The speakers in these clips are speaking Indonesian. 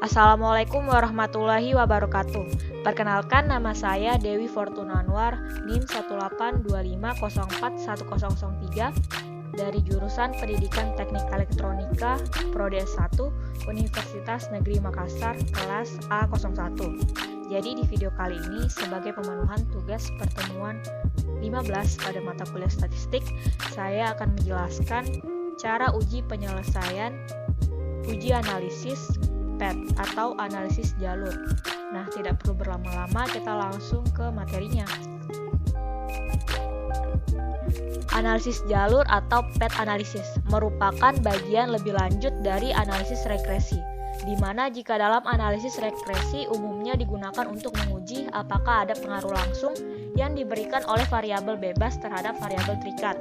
Assalamualaikum warahmatullahi wabarakatuh. Perkenalkan, nama saya Dewi Fortuna Anwar, NIM 182504103 dari jurusan Pendidikan Teknik Elektronika Prodi S1 Universitas Negeri Makassar, kelas A01. Jadi di video kali ini sebagai pemenuhan tugas pertemuan 15 pada mata kuliah statistik, saya akan menjelaskan cara uji penyelesaian uji analisis PET atau analisis jalur. Nah, tidak perlu berlama-lama, kita langsung ke materinya. Analisis jalur atau PET analisis merupakan bagian lebih lanjut dari analisis regresi, di mana jika dalam analisis regresi umumnya digunakan untuk menguji apakah ada pengaruh langsung yang diberikan oleh variabel bebas terhadap variabel terikat.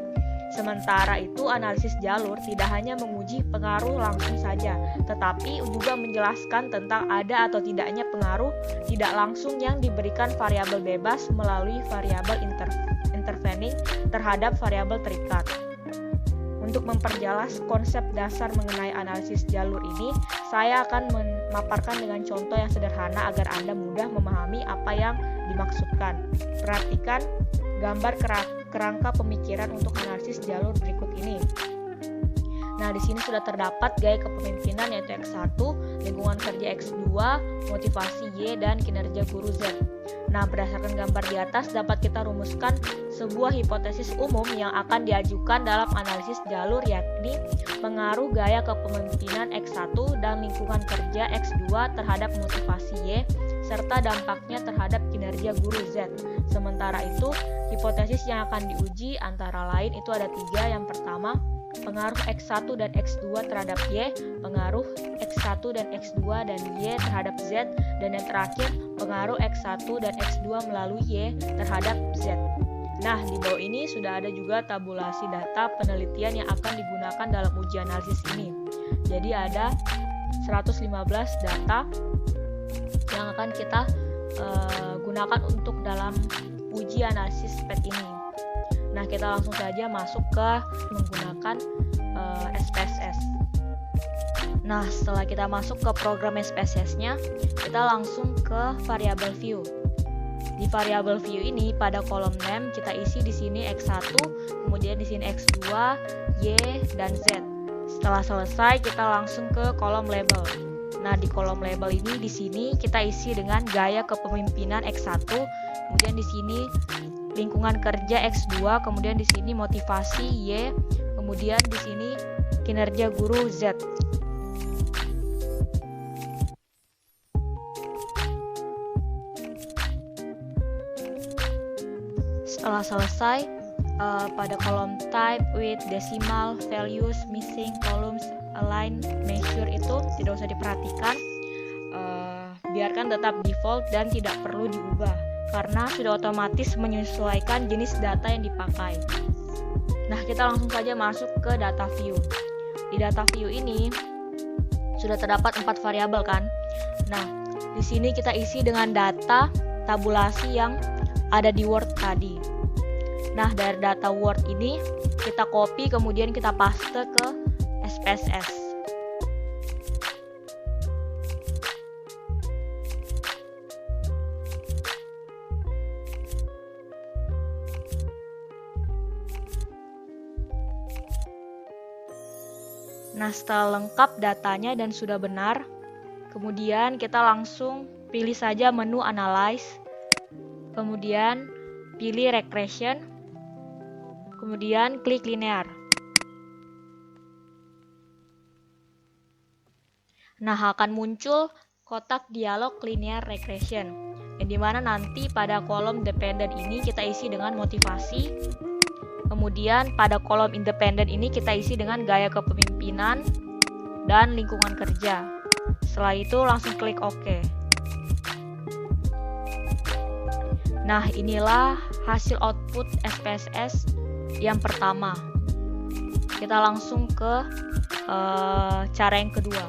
Sementara itu, analisis jalur tidak hanya menguji pengaruh langsung saja, tetapi juga menjelaskan tentang ada atau tidaknya pengaruh tidak langsung yang diberikan variabel bebas melalui variabel intervening terhadap variabel terikat. Untuk memperjelas konsep dasar mengenai analisis jalur ini, saya akan memaparkan dengan contoh yang sederhana agar Anda mudah memahami apa yang dimaksudkan. Perhatikan gambar kerangka pemikiran untuk analisis jalur berikut ini. Nah, di sini sudah terdapat gaya kepemimpinan yaitu X1, lingkungan kerja X2, motivasi Y, dan kinerja guru Z. Nah, berdasarkan gambar di atas dapat kita rumuskan sebuah hipotesis umum yang akan diajukan dalam analisis jalur, yakni pengaruh gaya kepemimpinan X1 dan lingkungan kerja X2 terhadap motivasi Y, serta dampaknya terhadap kinerja guru Z. Sementara itu, hipotesis yang akan diuji antara lain itu ada 3. Yang pertama, pengaruh X1 dan X2 terhadap Y, pengaruh X1 dan X2 dan Y terhadap Z, dan yang terakhir, pengaruh X1 dan X2 melalui Y terhadap Z. Nah, di bawah ini sudah ada juga tabulasi data penelitian yang akan digunakan dalam uji analisis ini. Jadi ada 115 data yang akan kita gunakan untuk dalam uji analisis PET ini. Nah, kita langsung saja masuk ke menggunakan SPSS. Nah, setelah kita masuk ke program SPSS-nya, kita langsung ke variable view. Di variable view ini pada kolom name kita isi di sini X1, kemudian di sini X2, Y, dan Z. Setelah selesai, kita langsung ke kolom label. Nah, di kolom label ini di sini kita isi dengan gaya kepemimpinan X1, kemudian di sini lingkungan kerja X2, kemudian di sini motivasi Y, kemudian di sini kinerja guru Z. Setelah selesai, pada kolom type with decimal values missing columns align measure itu tidak usah diperhatikan, biarkan tetap default dan tidak perlu diubah karena sudah otomatis menyesuaikan jenis data yang dipakai. Nah, kita langsung saja masuk ke data view. Di data view ini sudah terdapat 4 variabel kan. Nah, di sini kita isi dengan data tabulasi yang ada di Word tadi. Nah, dari data Word ini kita copy kemudian kita paste ke SPSS. Nah, setelah lengkap datanya dan sudah benar, kemudian kita langsung pilih saja menu Analyze, kemudian pilih Regression, kemudian klik Linear. Nah, akan muncul kotak dialog Linear Regression, yang dimana nanti pada kolom dependent ini kita isi dengan motivasi, kemudian pada kolom independent ini kita isi dengan gaya kepemimpinan dan lingkungan kerja. Setelah itu langsung klik OK. Nah, inilah hasil output SPSS yang pertama. Kita langsung ke cara yang kedua.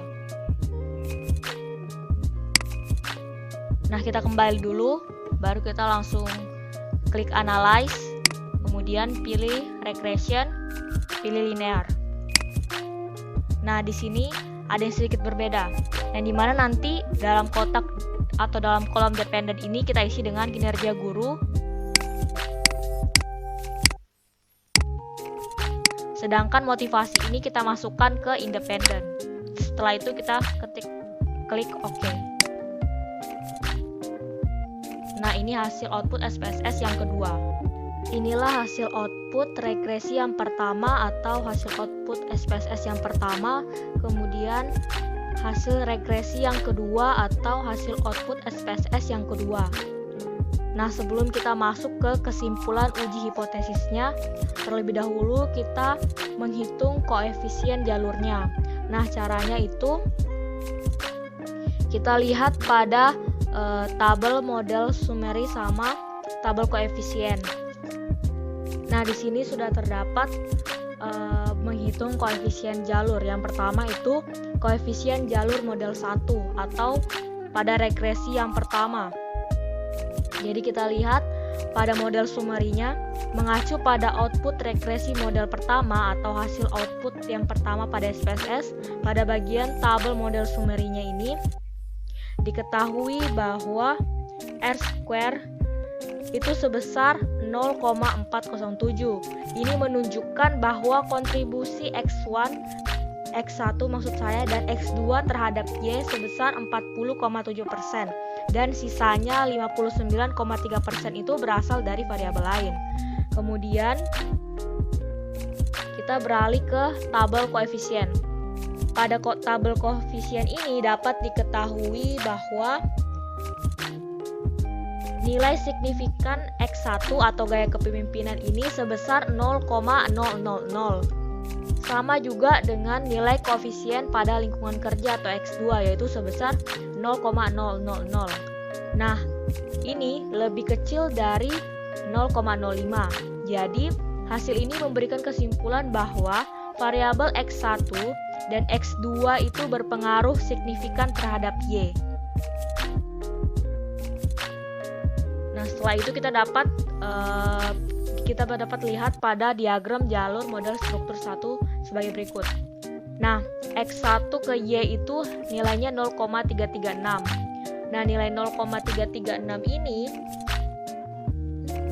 Nah, kita kembali dulu, baru kita langsung klik Analyze, kemudian pilih Regression, pilih Linear. Nah, di sini ada yang sedikit berbeda, yang dimana nanti dalam kotak atau dalam kolom dependen ini kita isi dengan kinerja guru, sedangkan motivasi ini kita masukkan ke independen. Setelah itu kita klik OK. Nah, ini hasil output SPSS yang kedua. Inilah hasil output regresi yang pertama atau hasil output SPSS yang pertama, kemudian hasil regresi yang kedua atau hasil output SPSS yang kedua. Nah, sebelum kita masuk ke kesimpulan uji hipotesisnya, terlebih dahulu kita menghitung koefisien jalurnya. Nah, caranya itu kita lihat pada tabel model summary sama tabel koefisien. Nah, di sini sudah terdapat menghitung koefisien jalur. Yang pertama itu koefisien jalur model 1 atau pada regresi yang pertama. Jadi kita lihat pada model summary-nya mengacu pada output regresi model pertama atau hasil output yang pertama pada SPSS. Pada bagian tabel model summary-nya ini diketahui bahwa R² itu sebesar 0,407. Ini menunjukkan bahwa kontribusi X1 maksud saya dan X2 terhadap Y sebesar 40,7% dan sisanya 59,3% itu berasal dari variabel lain. Kemudian kita beralih ke tabel koefisien. Pada tabel koefisien ini dapat diketahui bahwa nilai signifikan X1 atau gaya kepemimpinan ini sebesar 0,000. Sama juga dengan nilai koefisien pada lingkungan kerja atau X2 yaitu sebesar 0,000. Nah, ini lebih kecil dari 0,05. Jadi, hasil ini memberikan kesimpulan bahwa variabel X1 dan X2 itu berpengaruh signifikan terhadap Y. Nah, setelah itu kita dapat lihat pada diagram jalur model struktur 1 sebagai berikut. Nah, X1 ke Y itu nilainya 0,336. Nah, nilai 0,336 ini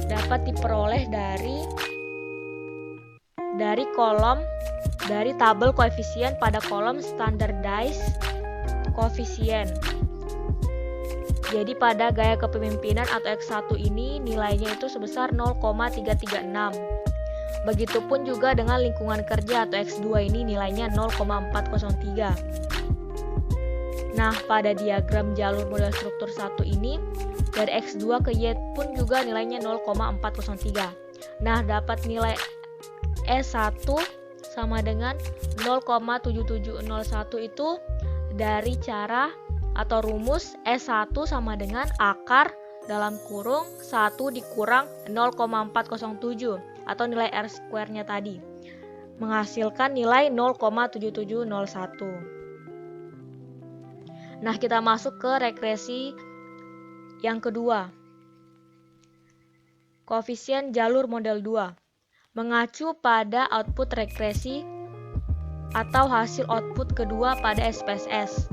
dapat diperoleh dari tabel koefisien pada kolom standardized koefisien. Jadi pada gaya kepemimpinan atau X1 ini nilainya itu sebesar 0,336. Begitupun juga dengan lingkungan kerja atau X2 ini nilainya 0,403. Nah, pada diagram jalur model struktur 1 ini dari X2 ke Y pun juga nilainya 0,403. Nah, dapat nilai E1 sama dengan 0,7701 itu dari cara atau rumus E1 sama dengan akar dalam kurung 1 dikurang 0,407 atau nilai R²-nya tadi, menghasilkan nilai 0,7701. Nah, kita masuk ke regresi yang kedua. Koefisien jalur model 2 mengacu pada output regresi atau hasil output kedua pada SPSS.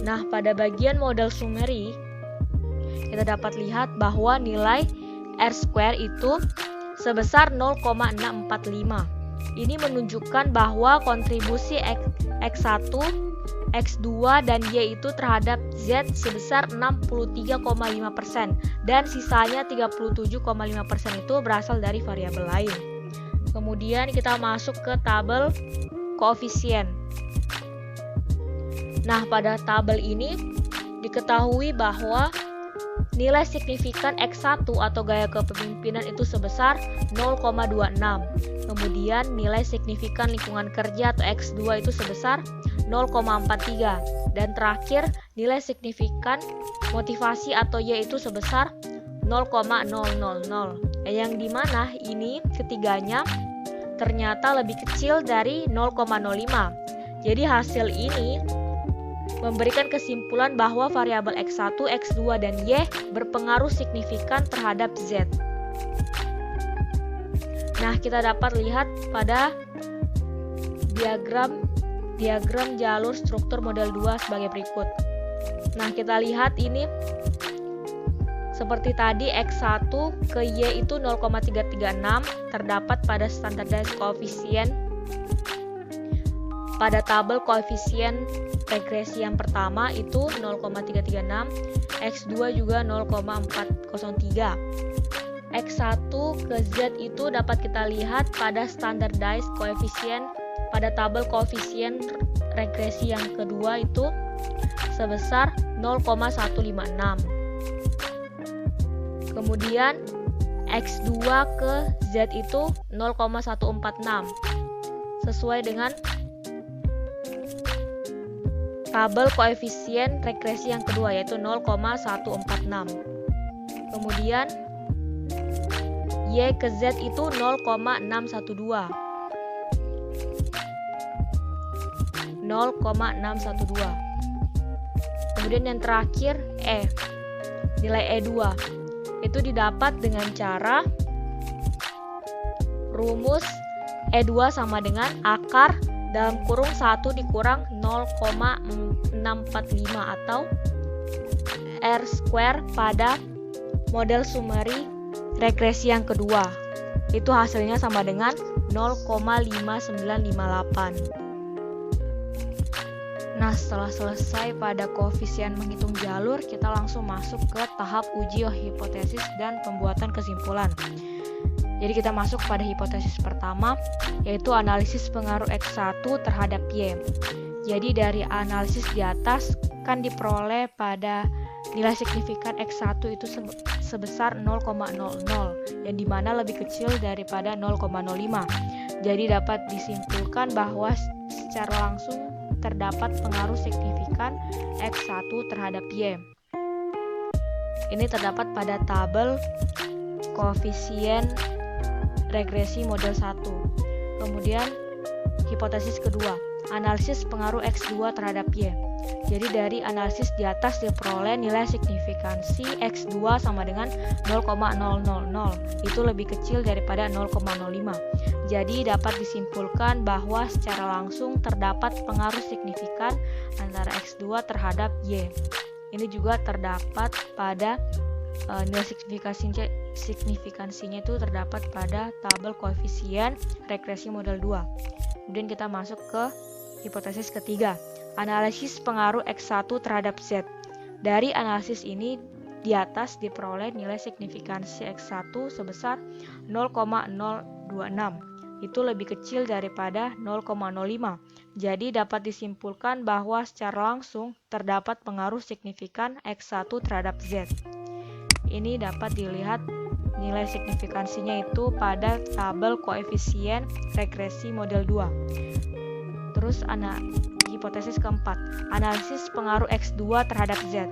Nah, pada bagian model summary kita dapat lihat bahwa nilai R² itu sebesar 0,645. Ini menunjukkan bahwa kontribusi X1, X2, dan Y itu terhadap Z sebesar 63,5% dan sisanya 37,5% itu berasal dari variabel lain. Kemudian kita masuk ke tabel koefisien. Nah, pada tabel ini diketahui bahwa nilai signifikan X1 atau gaya kepemimpinan itu sebesar 0,26. Kemudian nilai signifikan lingkungan kerja atau X2 itu sebesar 0,43. Dan terakhir nilai signifikan motivasi atau Y itu sebesar 0,000. Yang dimana ini ketiganya ternyata lebih kecil dari 0,05. Jadi hasil ini memberikan kesimpulan bahwa variabel X1, X2, dan Y berpengaruh signifikan terhadap Z. Nah, kita dapat lihat pada diagram diagram jalur struktur model 2 sebagai berikut. Nah, kita lihat ini seperti tadi X1 ke Y itu 0,336 terdapat pada standardized coefficient pada tabel koefisien regresi yang pertama itu 0,336, X2 juga 0,403. X1 ke Z itu dapat kita lihat pada standardized coefficient pada tabel koefisien regresi yang kedua itu sebesar 0,156. Kemudian X2 ke Z itu 0,146 sesuai dengan tabel koefisien regresi yang kedua yaitu 0,146. Kemudian Y ke Z itu 0,612. 0,612. Kemudian yang terakhir nilai E2 itu didapat dengan cara rumus E2 sama dengan akar dalam kurung 1 dikurang 0,645 atau R square pada model summary regresi yang kedua. Itu hasilnya sama dengan 0,5958. Nah, setelah selesai pada koefisien menghitung jalur, kita langsung masuk ke tahap uji hipotesis dan pembuatan kesimpulan. Jadi kita masuk pada hipotesis pertama, yaitu analisis pengaruh X1 terhadap Y. Jadi dari analisis di atas kan diperoleh pada nilai signifikan X1 itu sebesar 0,00, yang dimana lebih kecil daripada 0,05. Jadi dapat disimpulkan bahwa secara langsung terdapat pengaruh signifikan X1 terhadap Y. Ini terdapat pada tabel koefisien regresi model 1. Kemudian hipotesis kedua, analisis pengaruh X2 terhadap Y. Jadi dari analisis di atas diperoleh nilai signifikansi X2 sama dengan 0,000. Itu lebih kecil daripada 0,05. Jadi dapat disimpulkan bahwa secara langsung terdapat pengaruh signifikan antara X2 terhadap Y. Ini juga terdapat pada nilai signifikansinya itu terdapat pada tabel koefisien regresi model 2. Kemudian kita masuk ke hipotesis ketiga, analisis pengaruh X1 terhadap Z. Dari analisis ini di atas diperoleh nilai signifikansi X1 sebesar 0,026. Itu lebih kecil daripada 0,05. Jadi dapat disimpulkan bahwa secara langsung terdapat pengaruh signifikan X1 terhadap Z. Ini dapat dilihat nilai signifikansinya itu pada tabel koefisien regresi model 2. Terus hipotesis keempat, analisis pengaruh X2 terhadap Z.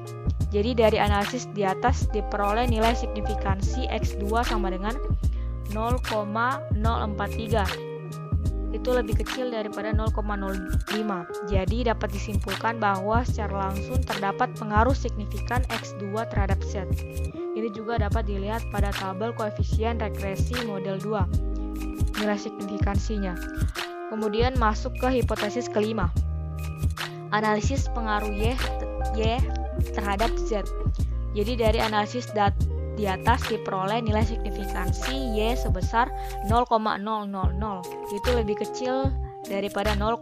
Jadi dari analisis di atas diperoleh nilai signifikansi X2 sama dengan 0,043. Itu lebih kecil daripada 0,05. Jadi dapat disimpulkan bahwa secara langsung terdapat pengaruh signifikan X2 terhadap Z. Ini juga dapat dilihat pada tabel koefisien regresi model 2. Nilai signifikansinya. Kemudian masuk ke hipotesis kelima. Analisis pengaruh Y terhadap Z. Jadi dari analisis di atas diperoleh nilai signifikansi Y sebesar 0,000. Itu lebih kecil daripada 0,05.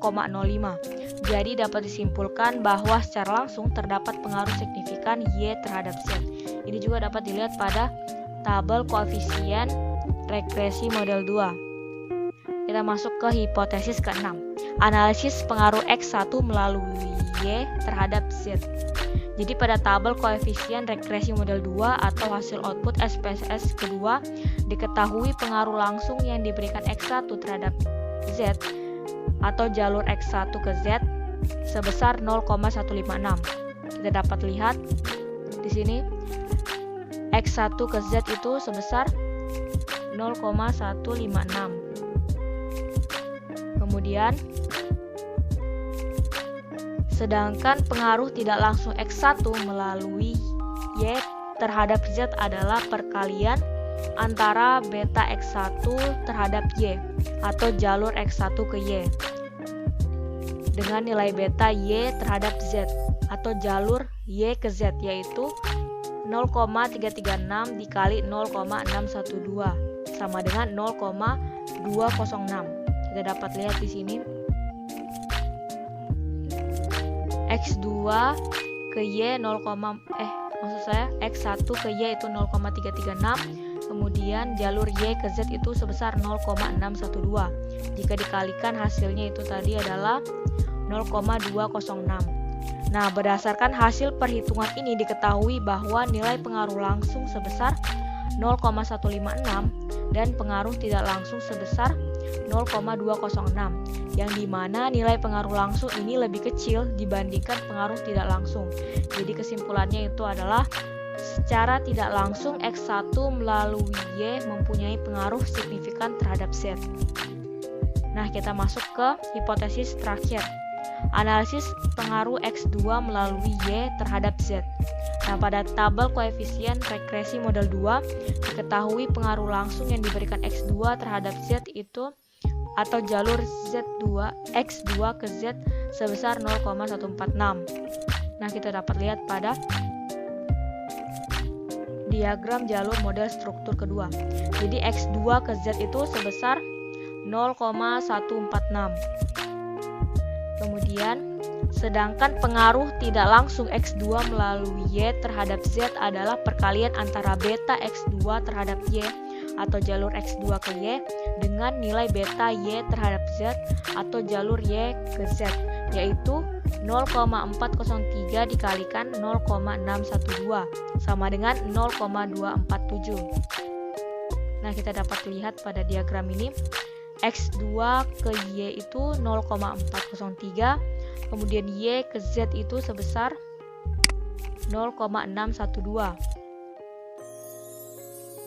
Jadi dapat disimpulkan bahwa secara langsung terdapat pengaruh signifikan Y terhadap Z. Ini juga dapat dilihat pada tabel koefisien regresi model 2. Kita masuk ke hipotesis ke-6. Analisis pengaruh X1 melalui Y terhadap Z. Jadi pada tabel koefisien regresi model 2 atau hasil output SPSS kedua diketahui pengaruh langsung yang diberikan X1 terhadap Z atau jalur X1 ke Z sebesar 0,156. Kita dapat lihat di sini X1 ke Z itu sebesar 0,156. Kemudian sedangkan pengaruh tidak langsung X1 melalui Y terhadap Z adalah perkalian antara beta X1 terhadap Y atau jalur X1 ke Y. dengan nilai beta Y terhadap Z atau jalur Y ke Z, yaitu 0,336 dikali 0,612 sama dengan 0,206. Kita dapat lihat di sini X2 ke Y X1 ke Y itu 0,336, kemudian jalur Y ke Z itu sebesar 0,612. Jika dikalikan hasilnya itu tadi adalah 0,206. Nah, berdasarkan hasil perhitungan ini diketahui bahwa nilai pengaruh langsung sebesar 0,156 dan pengaruh tidak langsung sebesar 0,206, yang dimana nilai pengaruh langsung ini lebih kecil dibandingkan pengaruh tidak langsung. Jadi kesimpulannya itu adalah secara tidak langsung X1 melalui Y mempunyai pengaruh signifikan terhadap Z. Nah, kita masuk ke hipotesis terakhir, analisis pengaruh X2 melalui Y terhadap Z. Nah, pada tabel koefisien regresi model 2 diketahui pengaruh langsung yang diberikan X2 terhadap Z itu atau jalur X2 ke Z sebesar 0,146. Nah, kita dapat lihat pada diagram jalur model struktur kedua. Jadi X2 ke Z itu sebesar 0,146. Kemudian sedangkan pengaruh tidak langsung X2 melalui Y terhadap Z adalah perkalian antara beta X2 terhadap Y atau jalur X2 ke Y dengan nilai beta Y terhadap Z atau jalur Y ke Z, yaitu 0,403 dikalikan 0,612 sama dengan 0,247. Nah, kita dapat lihat pada diagram ini X2 ke Y itu 0,403, kemudian Y ke Z itu sebesar 0,612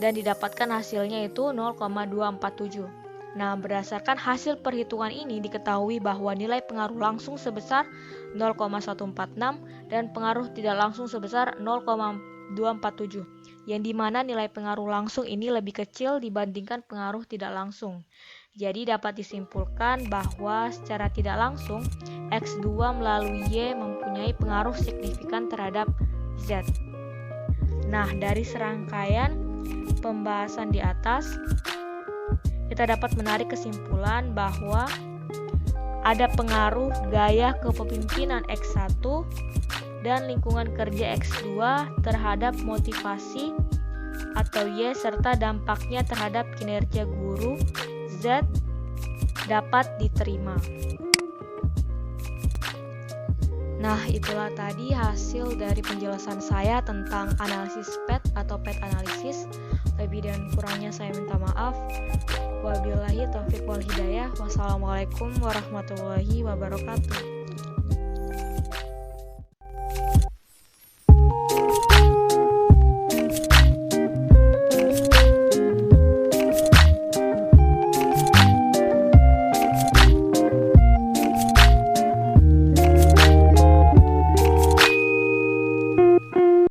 dan didapatkan hasilnya itu 0,247. Nah, berdasarkan hasil perhitungan ini diketahui bahwa nilai pengaruh langsung sebesar 0,146 dan pengaruh tidak langsung sebesar 0,247, yang dimana nilai pengaruh langsung ini lebih kecil dibandingkan pengaruh tidak langsung. Jadi dapat disimpulkan bahwa secara tidak langsung X2 melalui Y mempunyai pengaruh signifikan terhadap Z. Nah, dari serangkaian pembahasan di atas kita dapat menarik kesimpulan bahwa ada pengaruh gaya kepemimpinan X1 dan lingkungan kerja X2 terhadap motivasi atau Y serta dampaknya terhadap kinerja guru Z dapat diterima. Nah, itulah tadi hasil dari penjelasan saya tentang analisis PET atau PET analisis. Lebih dan kurangnya saya minta maaf. Wabillahi taufiq wal hidayah. Wassalamualaikum warahmatullahi wabarakatuh.